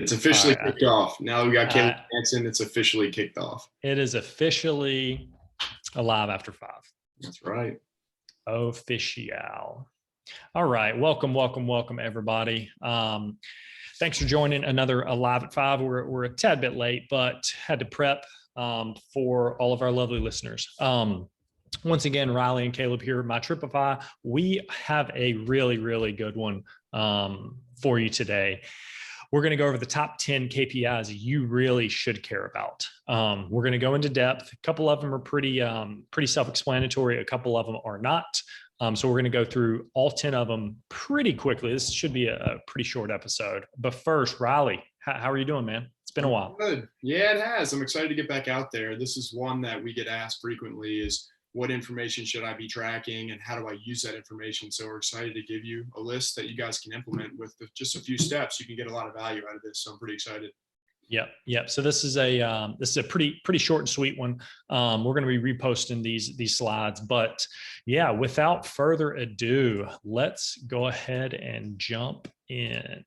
It's All officially right. kicked off. Now we got Caleb Uh, Hansen. It's officially kicked off. it is officially alive after 5. That's right. Official. All right. Welcome, everybody. Thanks for joining another Alive at 5. We're a tad bit late, but had to prep for all of our lovely listeners. Once again, Riley and Caleb here, my Tripify. We have a really, really good one for you today. We're going to go over the top 10 KPIs you really should care about. We're going to go into depth. A couple of them are pretty self-explanatory. A couple of them are not. So we're going to go through all 10 of them pretty quickly. This should be a pretty short episode. But first, Riley, how are you doing, man? It's been a while. Good. Yeah, it has. I'm excited to get back out there. This is one that we get asked frequently is, what information should I be tracking and how do I use that information? So we're excited to give you a list that you guys can implement with just a few steps. You can get a lot of value out of this. So I'm pretty excited. Yep. So this is a pretty short and sweet one. We're going to be reposting these slides, but yeah, without further ado, let's go ahead and jump in.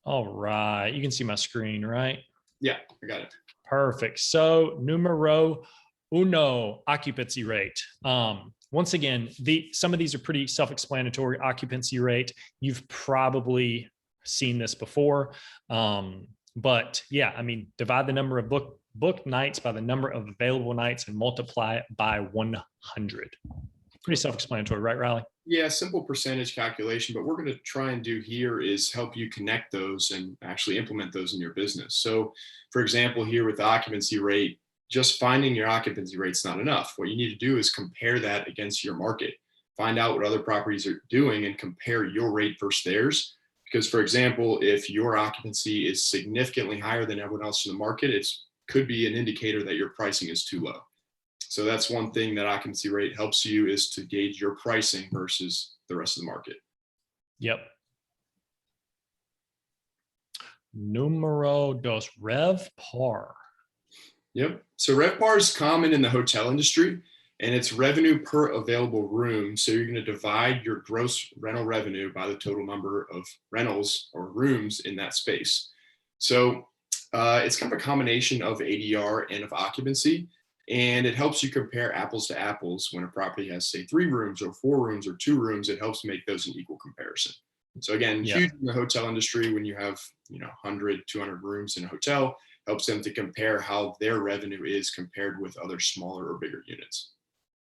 All right, you can see my screen, right? Yeah, I got it. Perfect. So numero uno, occupancy rate. Once again, some of these are pretty self-explanatory. Occupancy rate, you've probably seen this before. But yeah, I mean, divide the number of booked nights by the number of available nights and multiply it by 100. Pretty self-explanatory, right, Riley? Yeah, simple percentage calculation. But what we're going to try and do here is help you connect those and actually implement those in your business. So, for example, here with the occupancy rate, just finding your occupancy rate is not enough. What you need to do is compare that against your market. Find out what other properties are doing and compare your rate versus theirs. Because, for example, if your occupancy is significantly higher than everyone else in the market, it could be an indicator that your pricing is too low. So that's one thing that occupancy rate helps you, is to gauge your pricing versus the rest of the market. Yep. Numero dos, RevPar. Yep. So RevPar is common in the hotel industry, and it's revenue per available room. So you're going to divide your gross rental revenue by the total number of rentals or rooms in that space. So it's kind of a combination of ADR and of occupancy. And it helps you compare apples to apples. When a property has, say, 3 rooms or 4 rooms or 2 rooms, it helps make those an equal comparison. So again, huge in the hotel industry when you have 100, 200 rooms in a hotel, helps them to compare how their revenue is compared with other smaller or bigger units.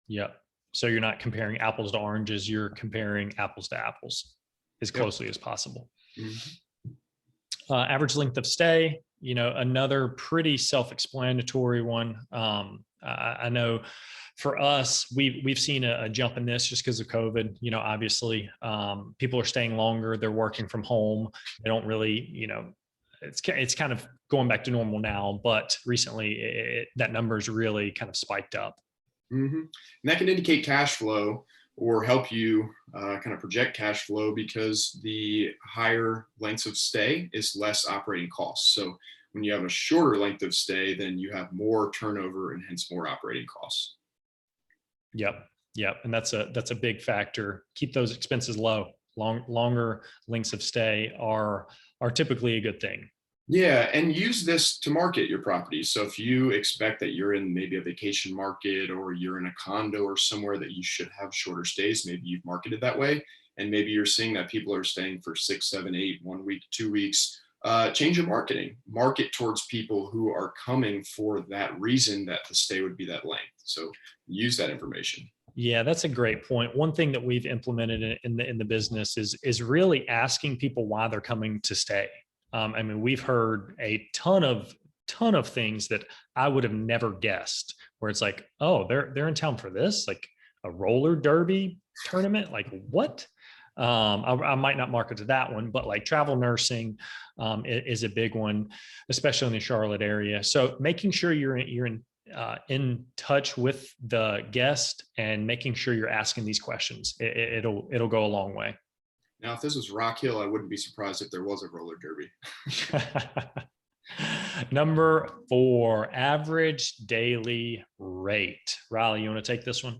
Yep. So you're not comparing apples to oranges, you're comparing apples to apples as closely as possible. Mm-hmm. Average length of stay, another pretty self-explanatory one. I know for us, we've seen a jump in this just because of COVID. Obviously, people are staying longer. They're working from home. They don't really, it's kind of going back to normal now. But recently, that number's really kind of spiked up. Mm-hmm. And that can indicate cash flow or help you kind of project cash flow, because the higher lengths of stay is less operating costs. So when you have a shorter length of stay, then you have more turnover and hence more operating costs. Yep. And that's a big factor. Keep those expenses low. Longer lengths of stay are typically a good thing. Yeah, and use this to market your property. So if you expect that you're in maybe a vacation market, or you're in a condo or somewhere that you should have shorter stays, maybe you've marketed that way, and maybe you're seeing that people are staying for 6, 7, 8, 1 week, 2 weeks. Change your marketing. Market towards people who are coming for that reason that the stay would be that length. So use that information. Yeah, that's a great point. One thing that we've implemented in the business is really asking people why they're coming to stay. I mean, we've heard a ton of things that I would have never guessed, where it's like, oh, they're in town for this, like a roller derby tournament. Like what? I might not market to that one, but like travel nursing is a big one, especially in the Charlotte area. So making sure you're in touch with the guest and making sure you're asking these questions, it'll go a long way. Now, if this was Rock Hill, I wouldn't be surprised if there was a roller derby. Number 4, average daily rate. Riley, you want to take this one?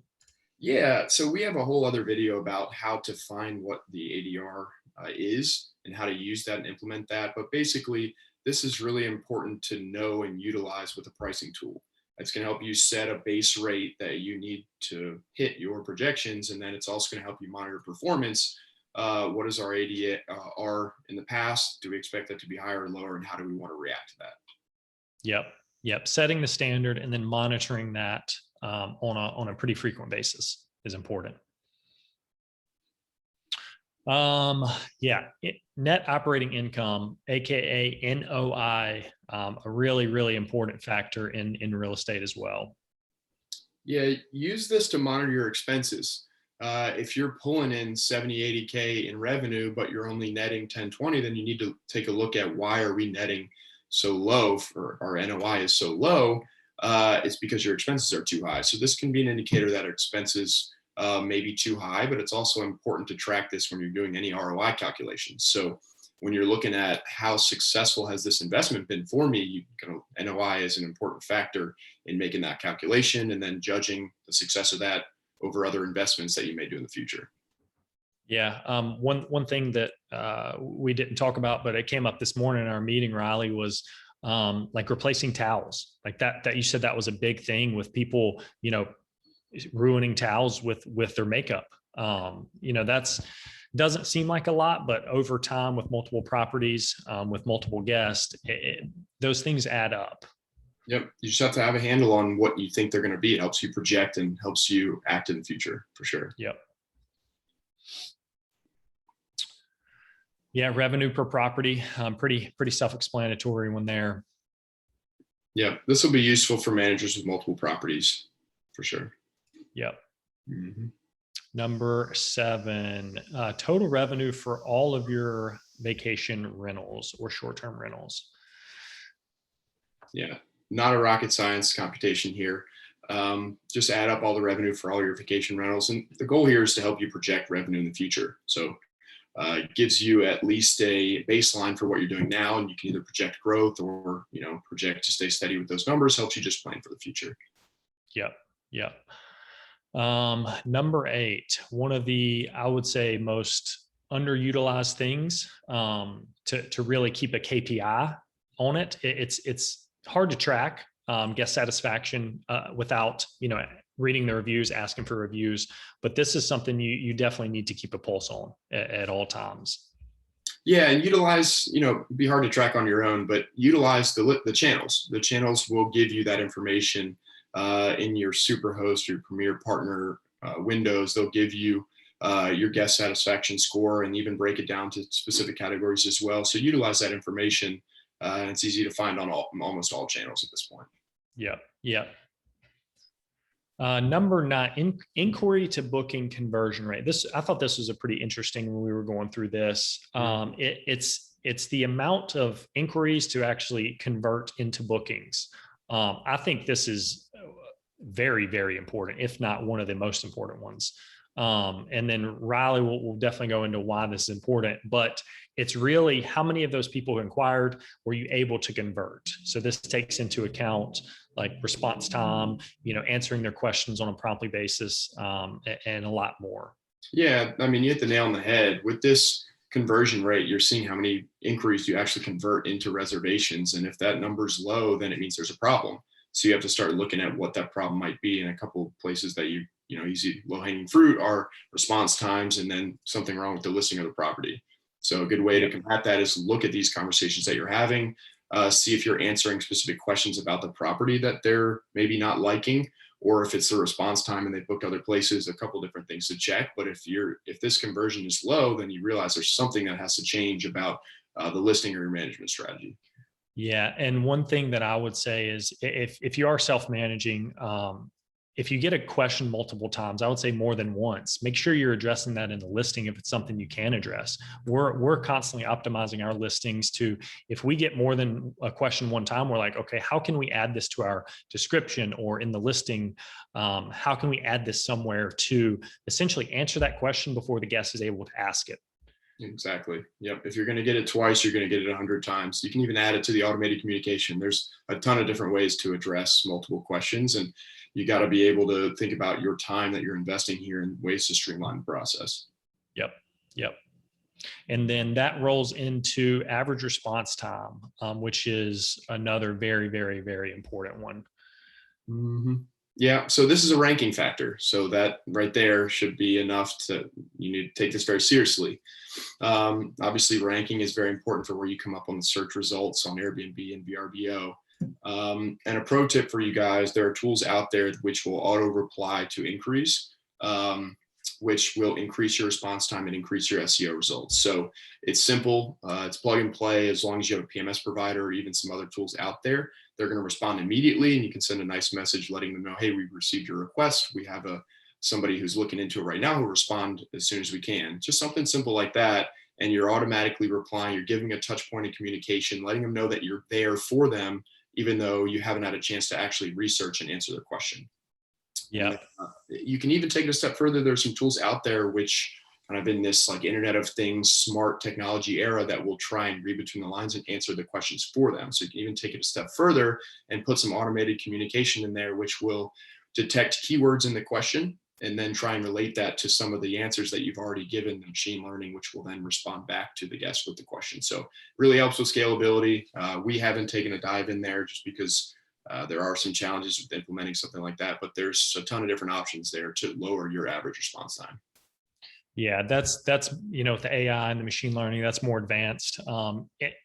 Yeah, so we have a whole other video about how to find what the ADR is and how to use that and implement that. But basically, this is really important to know and utilize with a pricing tool. It's going to help you set a base rate that you need to hit your projections. And then it's also going to help you monitor performance. What is our ADR in the past? Do we expect that to be higher or lower? And how do we want to react to that? Yep. Setting the standard and then monitoring that on a pretty frequent basis is important. Net operating income, aka NOI, a really, really important factor in real estate as well. Yeah, use this to monitor your expenses. If you're pulling in 70, 80K in revenue, but you're only netting 10, 20, then you need to take a look at why are we netting so low, for our NOI is so low. It's because your expenses are too high. So this can be an indicator that our expenses may be too high, but it's also important to track this when you're doing any ROI calculations. So when you're looking at how successful has this investment been for me, NOI is an important factor in making that calculation and then judging the success of that over other investments that you may do in the future. Yeah. One thing that we didn't talk about, but it came up this morning in our meeting, Riley, was like replacing towels. Like that you said that was a big thing with people, ruining towels with their makeup. That's doesn't seem like a lot, but over time with multiple properties, with multiple guests, those things add up. Yep. You just have to have a handle on what you think they're going to be. It helps you project and helps you act in the future for sure. Yep. Yeah. Revenue per property, pretty self-explanatory one there. Yeah. This will be useful for managers with multiple properties for sure. Yep. Mm-hmm. Number 7, total revenue for all of your vacation rentals or short-term rentals. Yeah. Not a rocket science computation here. Just add up all the revenue for all your vacation rentals. And the goal here is to help you project revenue in the future. So it gives you at least a baseline for what you're doing now. And you can either project growth or, project to stay steady with those numbers. Helps you just plan for the future. Yep. Number 8, one of the, I would say, most underutilized things to really keep a KPI on it. It's hard to track guest satisfaction without reading the reviews, asking for reviews, but this is something you definitely need to keep a pulse on at all times. Yeah, and utilize, be hard to track on your own, but utilize the channels. The channels will give you that information in your Superhost, your Premier Partner windows. They'll give you your guest satisfaction score and even break it down to specific categories as well. So utilize that information. And it's easy to find on almost all channels at this point. Yeah. Number 9, inquiry to booking conversion rate. I thought this was a pretty interesting when we were going through this. It's the amount of inquiries to actually convert into bookings. I think this is very, very important, if not one of the most important ones. And then Riley will definitely go into why this is important, but it's really how many of those people who inquired were you able to convert? So this takes into account like response time, answering their questions on a promptly basis, and a lot more. Yeah, I mean, you hit the nail on the head. With this conversion rate, you're seeing how many inquiries you actually convert into reservations. And if that number's low, then it means there's a problem. So you have to start looking at what that problem might be. In a couple of places that easy low-hanging fruit are response times and then something wrong with the listing of the property. So a good way to combat that is look at these conversations that you're having, see if you're answering specific questions about the property that they're maybe not liking, or if it's the response time and they booked other places, a couple different things to check. But if this conversion is low, then you realize there's something that has to change about the listing or your management strategy. Yeah. And one thing that I would say is if you are self-managing, if you get a question multiple times, I would say more than once, make sure you're addressing that in the listing if it's something you can address. We're constantly optimizing our listings to, if we get more than a question one time, we're like, okay, how can we add this to our description or in the listing? How can we add this somewhere to essentially answer that question before the guest is able to ask it? Exactly. Yep. If you're going to get it twice, you're going to get it 100 times. You can even add it to the automated communication. There's a ton of different ways to address multiple questions, and you got to be able to think about your time that you're investing here and ways to streamline the process. Yep. And then that rolls into average response time, which is another very, very, very important one. Mm-hmm. Yeah. So this is a ranking factor. So that right there should be enough you need to take this very seriously. Obviously, ranking is very important for where you come up on the search results on Airbnb and VRBO. And a pro tip for you guys, there are tools out there which will auto reply to inquiries, which will increase your response time and increase your SEO results. So it's simple. It's plug and play. As long as you have a PMS provider or even some other tools out there, they're going to respond immediately, and you can send a nice message letting them know, hey, we've received your request. We have somebody who's looking into it right now who'll respond as soon as we can. Just something simple like that. And you're automatically replying. You're giving a touch point of communication, letting them know that you're there for them, even though you haven't had a chance to actually research and answer their question. Yeah. You can even take it a step further. There's some tools out there which kind of in this like Internet of Things, smart technology era that will try and read between the lines and answer the questions for them. So you can even take it a step further and put some automated communication in there, which will detect keywords in the question and then try and relate that to some of the answers that you've already given the machine learning, which will then respond back to the guest with the question. So really helps with scalability. We haven't taken a dive in there just because there are some challenges with implementing something like that, but there's a ton of different options there to lower your average response time. Yeah, that's with the AI and the machine learning, that's more advanced.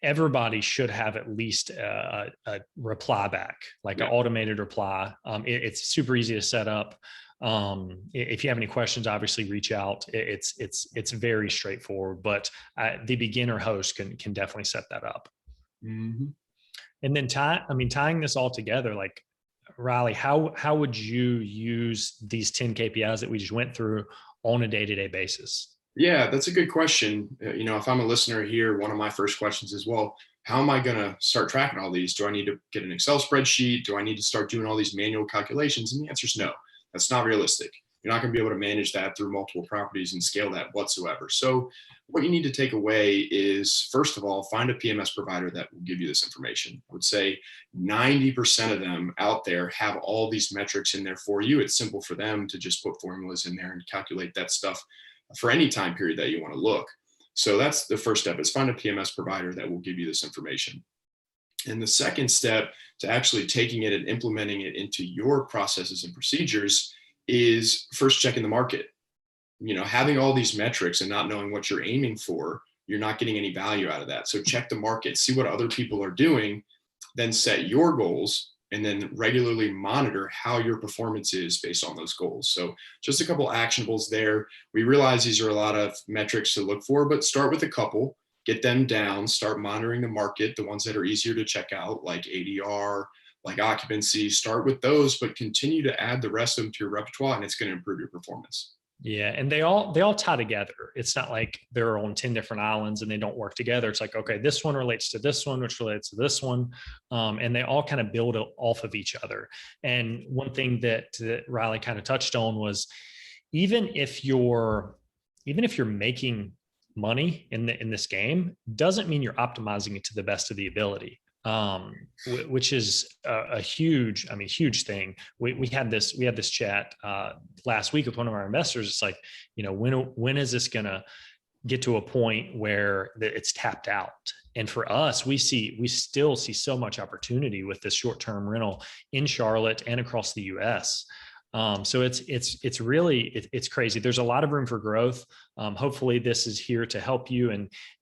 Everybody should have at least a reply back, like an automated reply. It's super easy to set up. If you have any questions, obviously reach out. It's very straightforward, but the beginner host can definitely set that up. Mm-hmm. And then tying this all together, like Riley, how would you use these 10 KPIs that we just went through on a day-to-day basis? Yeah, that's a good question. If I'm a listener here, one of my first questions is, well, how am I going to start tracking all these? Do I need to get an Excel spreadsheet? Do I need to start doing all these manual calculations? And the answer is no, that's not realistic. You're not going to be able to manage that through multiple properties and scale that whatsoever. So what you need to take away is, first of all, find a PMS provider that will give you this information. I would say 90% of them out there have all these metrics in there for you. It's simple for them to just put formulas in there and calculate that stuff for any time period that you want to look. So that's the first step, is find a PMS provider that will give you this information. And the second step to actually taking it and implementing it into your processes and procedures is first checking the market. Having all these metrics and not knowing what you're aiming for, you're not getting any value out of that. So check the market, see what other people are doing, then set your goals, and then regularly monitor how your performance is based on those goals. So just a couple actionables there. We realize these are a lot of metrics to look for, but start with a couple, get them down, start monitoring the market, the ones that are easier to check out, like ADR, like occupancy. Start with those, but continue to add the rest of them to your repertoire, and it's going to improve your performance. Yeah. And they all tie together. It's not like they're on 10 different islands and they don't work together. It's like, okay, this one relates to this one, which relates to this one. And they all kind of build off of each other. And one thing that Riley kind of touched on was, even if you're making money in this game, doesn't mean you're optimizing it to the best of the ability. Which is a huge thing. We had this chat last week with one of our investors. It's like, when is this going to get to a point where it's tapped out? And for us, we still see so much opportunity with this short-term rental in Charlotte and across the US. So it's really crazy. There's a lot of room for growth. Hopefully this is here to help you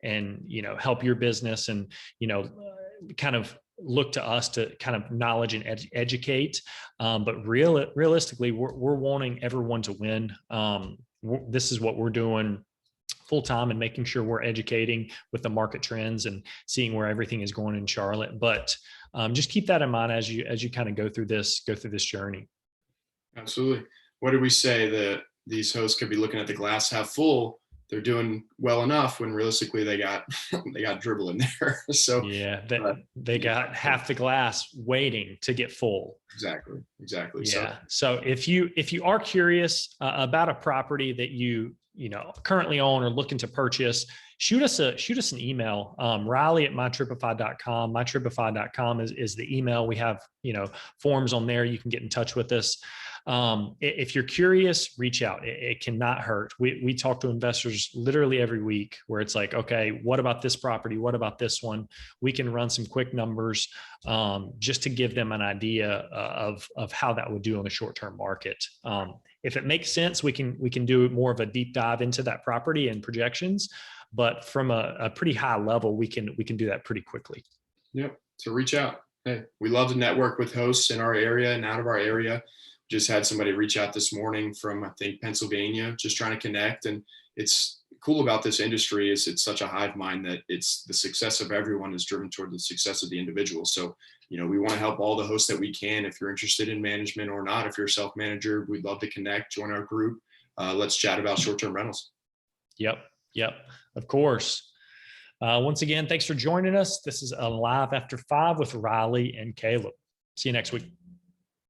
and help your business, and kind of look to us to kind of knowledge and educate. But realistically, we're wanting everyone to win. This is what we're doing full time, and making sure we're educating with the market trends and seeing where everything is going in Charlotte. But just keep that in mind as you kind of go through this journey. Absolutely. What did we say, that these hosts could be looking at the glass half full? They're doing well enough when realistically they got dribble in there. So yeah, they got half the glass waiting to get full. Exactly. Yeah. So if you are curious about a property that you currently own or looking to purchase, shoot us an email, Riley@mytripify.com. Mytripify.com is the email. We have forms on there. You can get in touch with us. If you're curious, reach out. It cannot hurt. We talk to investors literally every week where it's like, okay, what about this property? What about this one? We can run some quick numbers just to give them an idea of how that would do in the short-term market. If it makes sense, we can do more of a deep dive into that property and projections. But from a pretty high level, we can do that pretty quickly. Yep. So reach out. Hey, we love to network with hosts in our area and out of our area. Just had somebody reach out this morning from, I think, Pennsylvania, just trying to connect. And it's cool about this industry is it's such a hive mind that it's the success of everyone is driven toward the success of the individual. So, we want to help all the hosts that we can. If you're interested in management or not, if you're a self-manager, we'd love to connect, join our group. Let's chat about short-term rentals. Yep. Of course. Once again, thanks for joining us. This is a Live After 5 with Riley and Caleb. See you next week.